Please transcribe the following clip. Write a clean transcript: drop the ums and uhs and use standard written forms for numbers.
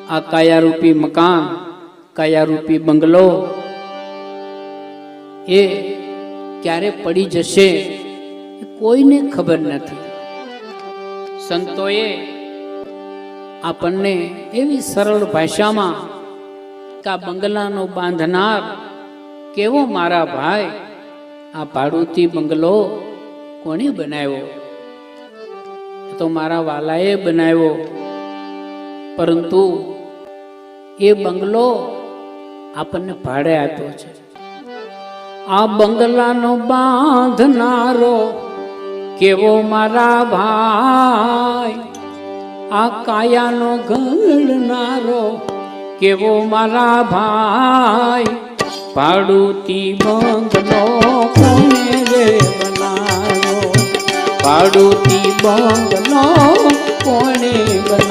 આ કાયારૂપી મકાન, કાયારૂપી બંગલો એ ક્યારે પડી જશે એ કોઈને ખબર નથી. સંતોએ આપણને એવી સરળ ભાષામાં કે આ બંગલાનો બાંધનાર કેવો મારા ભાઈ, આ ભાડુતી બંગલો કોણે બનાવ્યો? તો મારા વાલાએ બનાવ્યો, પરંતુ એ બંગલો આપણને ભાડે આપ્યો છે. આ બંગલાનો બાંધનારો કેવો મારા ભાઈ, આ કાયાનો ઘડનારો કેવો મારા ભાઈ, ભાડુતી બંગલો કોને રે બનાવ્યો, ભાડુતી બંગલો કોને બનાવ્યો.